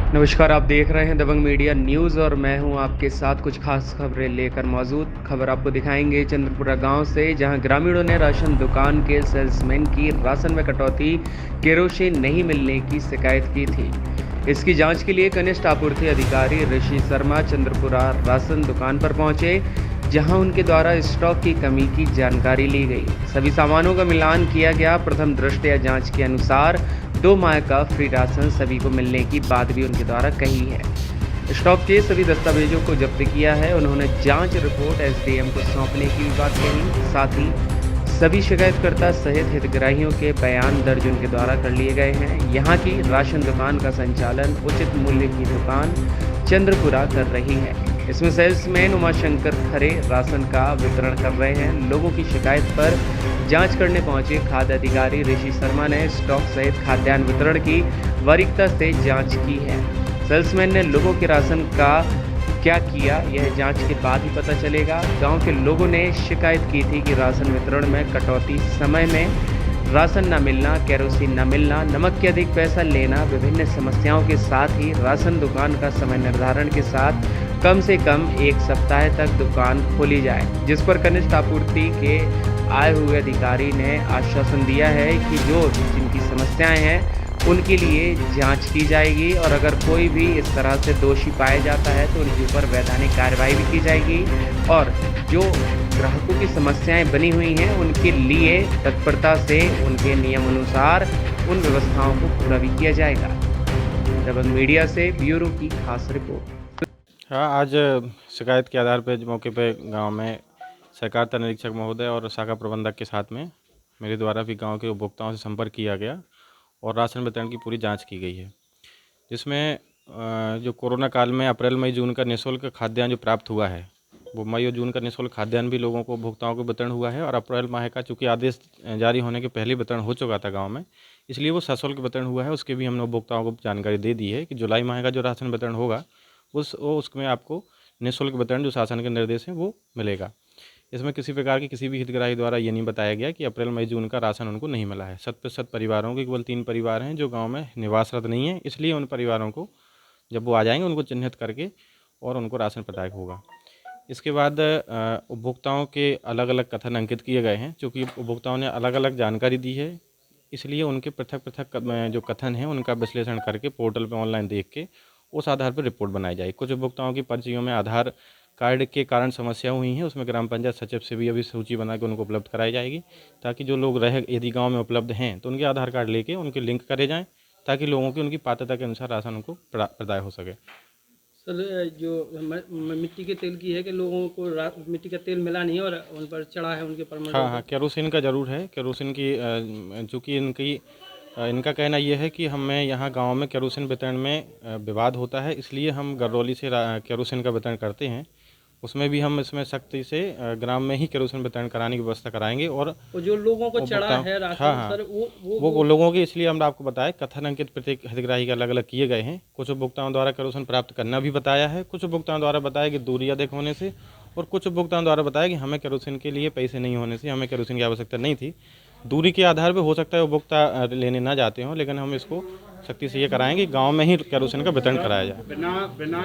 नमस्कार, आप देख रहे हैं दबंग मीडिया न्यूज़ और मैं हूं आपके साथ कुछ खास खबरें लेकर मौजूद। खबर आपको दिखाएंगे चंद्रपुरा गांव से, जहां ग्रामीणों ने राशन दुकान के सेल्समैन की राशन में कटौती, केरोसिन नहीं मिलने की शिकायत की थी। इसकी जांच के लिए कनिष्ठ आपूर्ति अधिकारी ऋषि शर्मा चंद्रपुरा राशन दुकान पर पहुंचे, जहां उनके द्वारा स्टॉक की कमी की जानकारी ली गई। सभी सामानों का मिलान किया गया। प्रथम दृष्टया जांच के अनुसार 2 माह का फ्री राशन सभी को मिलने की बात भी उनके द्वारा कही है। स्टॉक के सभी दस्तावेजों को जब्त किया है। उन्होंने जांच रिपोर्ट एसडीएम को सौंपने की भी बात कही। साथ ही सभी शिकायतकर्ता सहित हितग्राहियों के बयान दर्ज उनके द्वारा कर लिए गए हैं। यहाँ की राशन दुकान का संचालन उचित मूल्य की दुकान चंद्रपुरा कर रही है। इसमें सेल्समैन उमाशंकर खरे राशन का वितरण कर रहे हैं। लोगों की शिकायत पर जांच करने पहुंचे खाद्य अधिकारी ऋषि शर्मा ने स्टॉक सहित खाद्यान्न वितरण की बारीकता से जांच की है। सेल्समैन ने लोगों के राशन का क्या किया, यह जांच के बाद ही पता चलेगा। गांव के लोगों ने शिकायत की थी कि राशन वितरण में कटौती, समय में राशन न मिलना, केरोसिन न मिलना, नमक के अधिक पैसा लेना, विभिन्न समस्याओं के साथ ही राशन दुकान का समय निर्धारण के साथ कम से कम 1 सप्ताह तक दुकान खोली जाए, जिस पर कनिष्ठ आपूर्ति के आए हुए अधिकारी ने आश्वासन दिया है कि जिनकी समस्याएं हैं उनके लिए जांच की जाएगी और अगर कोई भी इस तरह से दोषी पाया जाता है तो उनके ऊपर वैधानिक कार्रवाई भी की जाएगी और जो ग्राहकों की समस्याएं बनी हुई हैं उनके लिए तत्परता से उनके नियम अनुसार उन व्यवस्थाओं को पूरा भी किया जाएगा। दबंग मीडिया से ब्यूरो की खास रिपोर्ट। हाँ, आज शिकायत के आधार पर मौके पे गांव में सहकारिता निरीक्षक महोदय और शाखा प्रबंधक के साथ में मेरे द्वारा भी गांव के उपभोक्ताओं से संपर्क किया गया और राशन वितरण की पूरी जांच की गई है, जिसमें जो कोरोना काल में अप्रैल मई जून का निःशुल्क खाद्यान्न जो प्राप्त हुआ है, वो मई और जून का निःशुल्क खाद्यान्न भी लोगों को उपभोक्ताओं को वितरण हुआ है और अप्रैल माह का चूँकि आदेश जारी होने के पहले वितरण हो चुका था गाँव में, इसलिए वो सशुल्क वितरण हुआ है। उसके भी हमने उपभोक्ताओं को जानकारी दे दी है कि जुलाई माह का जो राशन वितरण होगा उसमें आपको निःशुल्क वितरण जो शासन के निर्देश हैं वो मिलेगा। इसमें किसी प्रकार की किसी भी हितग्राही द्वारा ये नहीं बताया गया कि अप्रैल मई जून का राशन उनको नहीं मिला है। 100% परिवारों के केवल 3 परिवार हैं जो गांव में निवासरत नहीं है, इसलिए उन परिवारों को जब वो आ जाएंगे उनको चिन्हित करके और उनको राशन प्रदाय होगा। इसके बाद उपभोक्ताओं के अलग अलग कथन अंकित किए गए हैं। चूँकि उपभोक्ताओं ने अलग अलग जानकारी दी है, इसलिए उनके पृथक पृथक जो कथन हैं उनका विश्लेषण करके पोर्टल पर ऑनलाइन देख के उस आधार पर रिपोर्ट बनाई जाए। कुछ उपभोक्ताओं की पर्चियों में आधार कार्ड के कारण समस्या हुई है, उसमें ग्राम पंचायत सचिव से भी अभी सूची बना के उनको उपलब्ध कराई जाएगी, ताकि जो लोग यदि गांव में उपलब्ध हैं तो उनके आधार कार्ड लेके उनके लिंक करे जाएं, ताकि लोगों की उनकी पात्रता के अनुसार राशन उनको प्रदाय हो सके। सर, जो मिट्टी के तेल की है कि लोगों को मिट्टी का तेल मिला नहीं है और उन पर चढ़ा है उनके पर। हाँ, केरोसिन का ज़रूर है। केरोसिन की चूँकि इनका कहना यह है कि हमें यहाँ गांव में केरोसिन वितरण में विवाद होता है, इसलिए हम गरौली से केरोसिन का वितरण करते हैं। उसमें भी हम इसमें सख्ती से ग्राम में ही केरोसिन वितरण कराने की व्यवस्था कराएंगे। और जो लोगों को चढ़ा है राशन, हाँ, सर, वो लोगों के, इसलिए हमने आपको बताया कथन अंकित प्रत्येक हितग्राही के अलग अलग किए गए हैं। कुछ उपभोक्ताओं द्वारा केरोसिन प्राप्त करना भी बताया है, कुछ उपभोक्ताओं द्वारा बताया कि दूरी अधिक होने से, और कुछ उपभोक्ताओं द्वारा बताया कि हमें केरोसिन के लिए पैसे नहीं होने से हमें केरोसिन की आवश्यकता नहीं थी। दूरी के आधार पर हो सकता है उपभोक्ता लेने ना जाते हों, लेकिन हम इसको सख्ती से ये कराएंगे कि गाँव में ही केरोसिन का वितरण कराया जाए। बिना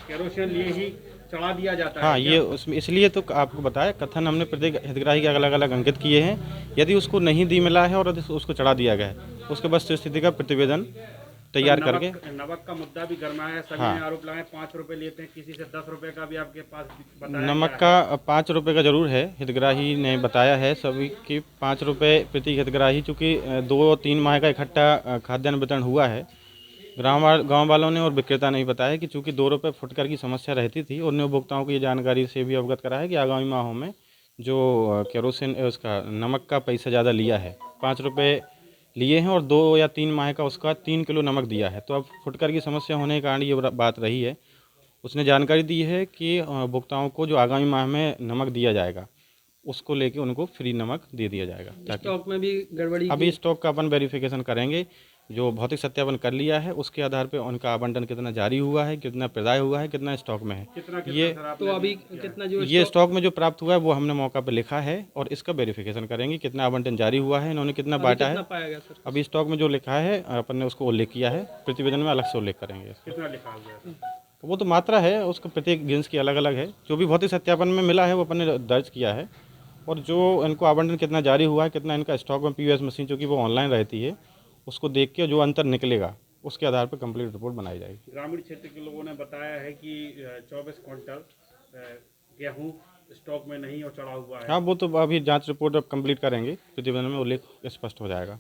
केरोसिन लिए ही चढ़ा दिया जाता है। हाँ, ये उसमें इसलिए तो आपको बताया, कथन हमने प्रत्येक हितग्राही के अलग अलग अंकित किए हैं। यदि उसको नहीं दी मिला है और यदि उसको चढ़ा दिया गया है, उसके बाद स्थिति का प्रतिवेदन तैयार करके। नमक का मुद्दा भी गर्मा है। सभी हाँ, ने आरोप लगाए 5 रुपए लेते हैं, किसी से 10 रुपए का भी आपके पास बताया नमक का 5 रुपये का ज़रूर है, हितग्राही ने बताया है सभी की 5 रुपये प्रति हितग्राही। चूँकि 2-3 माह का इकट्ठा खाद्यान्न वितरण हुआ है, गांव वालों ने और विक्रेता ने भी बताया कि चूँकि 2 रुपये फुटकर की समस्या रहती थी, उन्होंने उपभोक्ताओं को ये जानकारी से भी अवगत कराया कि आगामी माहों में जो केरोसिन उसका नमक का पैसा ज़्यादा लिया है, 5 रुपये लिए हैं और 2 या 3 माह का उसका 3 किलो नमक दिया है। तो अब फुटकर की समस्या होने के कारण ये बात रही है। उसने जानकारी दी है कि उपभोक्ताओं को जो आगामी माह में नमक दिया जाएगा उसको लेके उनको फ्री नमक दे दिया जाएगा। स्टॉक में भी गड़बड़ी अभी स्टॉक का अपन वेरिफिकेशन करेंगे। जो भौतिक सत्यापन कर लिया है उसके आधार पे उनका आवंटन कितना जारी हुआ है, कितना प्रदाय हुआ है, कितना स्टॉक में है। ये तो अभी कितना जो ये स्टॉक में जो प्राप्त हुआ है वो हमने मौका पे लिखा है और इसका वेरिफिकेशन करेंगे कितना आवंटन जारी हुआ है, इन्होंने कितना बांटा कितना है। पाया गया सर? अभी स्टॉक में जो लिखा है अपन ने उसको उल्लेख किया है, प्रतिवेदन में अलग से उल्लेख करेंगे इसका। कितना लिखा हुआ है? तो वो तो मात्रा है, उसको प्रत्येक जिन्स की अलग अलग है। जो भी भौतिक सत्यापन में मिला है वो अपन ने दर्ज किया है और जो इनको आवंटन कितना जारी हुआ है, कितना इनका स्टॉक में पीओएस मशीन चूँकि वो ऑनलाइन रहती है, उसको देख के जो अंतर निकलेगा उसके आधार पर कंप्लीट रिपोर्ट बनाई जाएगी। ग्रामीण क्षेत्र के लोगों ने बताया है कि 24 क्विंटल गेहूं स्टॉक में नहीं और चढ़ा हुआ है। हाँ, वो तो अभी जांच रिपोर्ट अब कंप्लीट करेंगे, प्रतिवेदन में उल्लेख स्पष्ट हो जाएगा।